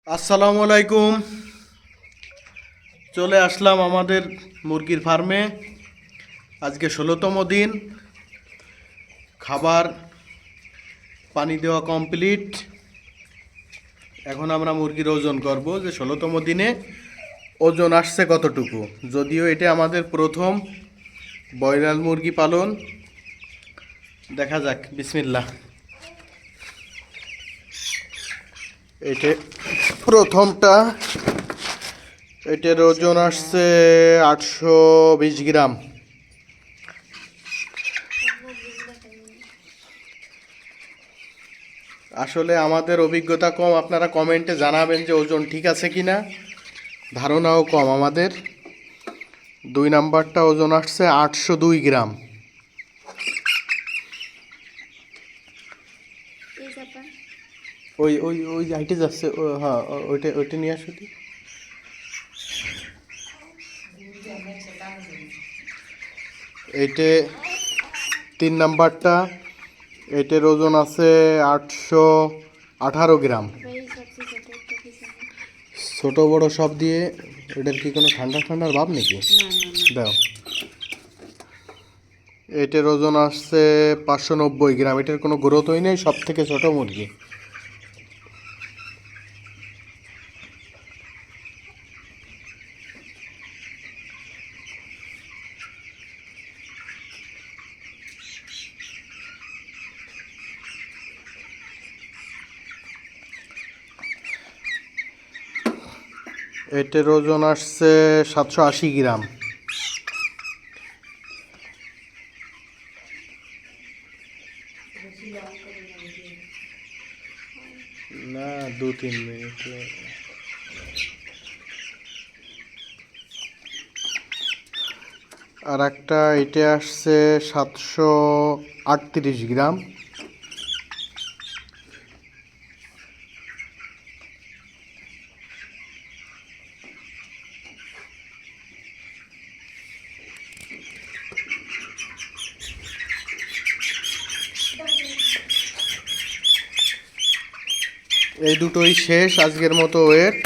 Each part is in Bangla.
আসসালামু আলাইকুম। চলে আসলাম আমাদের মুরগির ফার্মে। আজকে 16তম দিন, খাবার পানি দেওয়া কমপ্লিট। এখন আমরা মুরগির ওজন করব যে 16তম দিনে ওজন আসছে কতটুকু। যদিও এটা আমাদের প্রথম ব্রয়লার মুরগি পালন। দেখা যাক, বিসমিল্লাহ। এটা প্রথমটা, এটার ওজন আসছে 820 গ্রাম। আসলে আমাদের অভিজ্ঞতা কম, আপনারা কমেন্টে জানাবেন যে ওজন ঠিক আছে কিনা। ধারণাও কম আমাদের। 2 নাম্বারটা ওজন আসছে 802 গ্রাম। ওই ওই ওই হাইটে যাচ্ছে, হ্যাঁ ওইটা ওইটা নিয়ে আসো। এইটে 3 নাম্বারটা, এটার ওজন আছে 818 গ্রাম। ছোট বড় সব দিয়ে। এটার কি কোনো ঠান্ডার ভাব নাকি? দাও। এটার ওজন আসছে 590 গ্রাম। এটার কোনো গ্রোথই নেই, সব থেকে ছোট মুরগি। এটার ওজন আসছে 780 গ্রাম। না, 2-3 মিনিট। আর একটা এটা আসছে 738 গ্রাম। এই দুটোই শেষ আজকের মতো ওয়েট।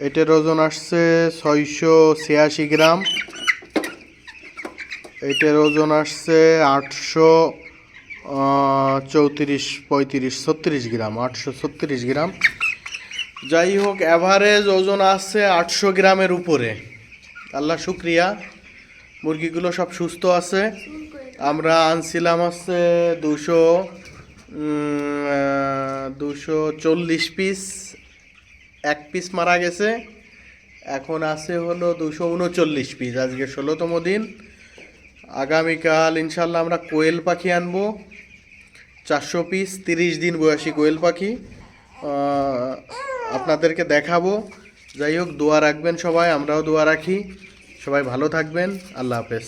এটার ওজন আসছে 686 গ্রাম। এটার ওজন আসছে 834-35-36 গ্রাম, 836 গ্রাম। যাই হোক, অ্যাভারেজ ওজন আসছে 800 গ্রামের উপরে। আল্লাহ শুক্রিয়া, মুরগিগুলো সব সুস্থ আছে। আমরা আনছিলাম হচ্ছে 240 পিস, 1 পিস মারা গেছে। এখন আছে হলো 239 পিস। আজকে 16তম দিন। আগামীকাল ইনশাল্লাহ আমরা কোয়েল পাখি আনবো 400 পিস, 30 দিন বয়সী কোয়েল পাখি আপনাদেরকে দেখাবো। যাই হোক, দোয়া রাখবেন সবাই, আমরাও দোয়া রাখি। সবাই ভালো থাকবেন। আল্লাহ হাফেজ।